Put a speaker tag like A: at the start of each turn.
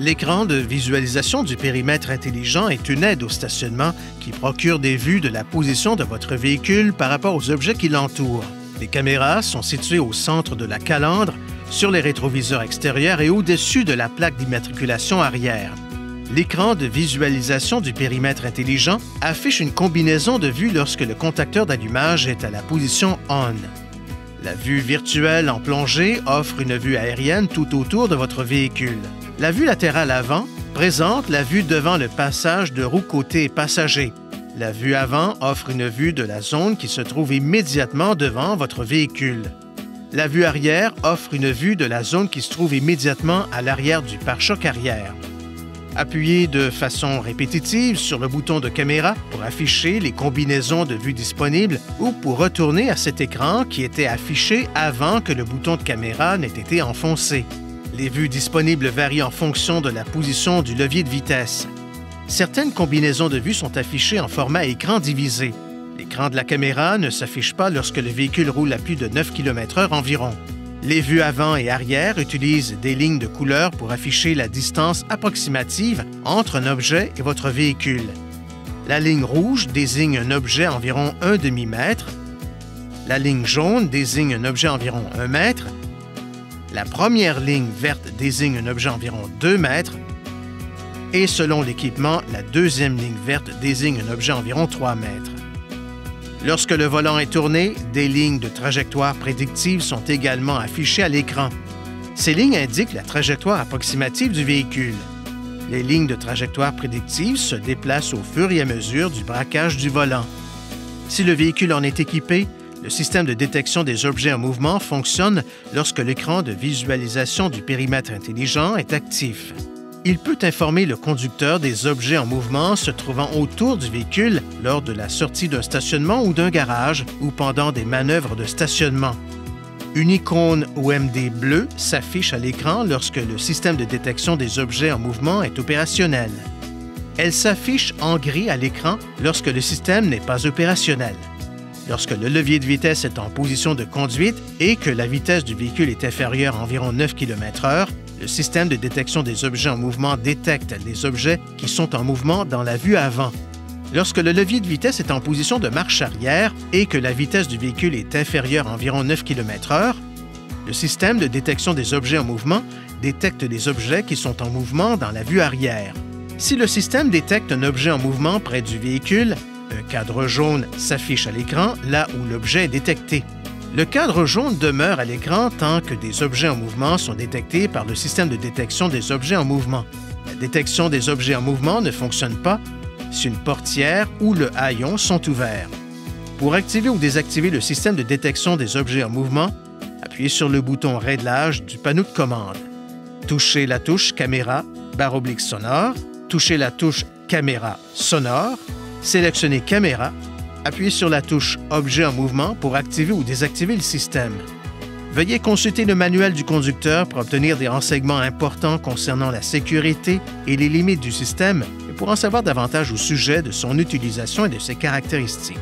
A: L'écran de visualisation du périmètre intelligent est une aide au stationnement qui procure des vues de la position de votre véhicule par rapport aux objets qui l'entourent. Les caméras sont situées au centre de la calandre, sur les rétroviseurs extérieurs et au-dessus de la plaque d'immatriculation arrière. L'écran de visualisation du périmètre intelligent affiche une combinaison de vues lorsque le contacteur d'allumage est à la position ON. La vue virtuelle en plongée offre une vue aérienne tout autour de votre véhicule. La vue latérale avant présente la vue devant le passage de roue côté passager. La vue avant offre une vue de la zone qui se trouve immédiatement devant votre véhicule. La vue arrière offre une vue de la zone qui se trouve immédiatement à l'arrière du pare-choc arrière. Appuyez de façon répétitive sur le bouton de caméra pour afficher les combinaisons de vues disponibles ou pour retourner à cet écran qui était affiché avant que le bouton de caméra n'ait été enfoncé. Les vues disponibles varient en fonction de la position du levier de vitesse. Certaines combinaisons de vues sont affichées en format écran divisé. L'écran de la caméra ne s'affiche pas lorsque le véhicule roule à plus de 9 km/h environ. Les vues avant et arrière utilisent des lignes de couleur pour afficher la distance approximative entre un objet et votre véhicule. La ligne rouge désigne un objet environ 1 demi-mètre. La ligne jaune désigne un objet environ 1 mètre. La première ligne verte désigne un objet environ 2 mètres. Et selon l'équipement, la deuxième ligne verte désigne un objet environ 3 mètres. Lorsque le volant est tourné, des lignes de trajectoire prédictives sont également affichées à l'écran. Ces lignes indiquent la trajectoire approximative du véhicule. Les lignes de trajectoire prédictive se déplacent au fur et à mesure du braquage du volant. Si le véhicule en est équipé, le système de détection des objets en mouvement fonctionne lorsque l'écran de visualisation du périmètre intelligent est actif. Il peut informer le conducteur des objets en mouvement se trouvant autour du véhicule lors de la sortie d'un stationnement ou d'un garage ou pendant des manœuvres de stationnement. Une icône OMD bleue s'affiche à l'écran lorsque le système de détection des objets en mouvement est opérationnel. Elle s'affiche en gris à l'écran lorsque le système n'est pas opérationnel. Lorsque le levier de vitesse est en position de conduite et que la vitesse du véhicule est inférieure à environ 9 km/h, le système de détection des objets en mouvement détecte les objets qui sont en mouvement dans la vue avant. Lorsque le levier de vitesse est en position de marche arrière et que la vitesse du véhicule est inférieure à environ 9 km/h, le système de détection des objets en mouvement détecte les objets qui sont en mouvement dans la vue arrière. Si le système détecte un objet en mouvement près du véhicule, un cadre jaune s'affiche à l'écran là où l'objet est détecté. Le cadre jaune demeure à l'écran tant que des objets en mouvement sont détectés par le système de détection des objets en mouvement. La détection des objets en mouvement ne fonctionne pas si une portière ou le haillon sont ouverts. Pour activer ou désactiver le système de détection des objets en mouvement, appuyez sur le bouton « Réglage » du panneau de commande. Touchez la touche « Caméra » sonore, touchez la touche « Caméra sonore », sélectionnez « Caméra », appuyez sur la touche « Objet en mouvement » pour activer ou désactiver le système. Veuillez consulter le manuel du conducteur pour obtenir des renseignements importants concernant la sécurité et les limites du système et pour en savoir davantage au sujet de son utilisation et de ses caractéristiques.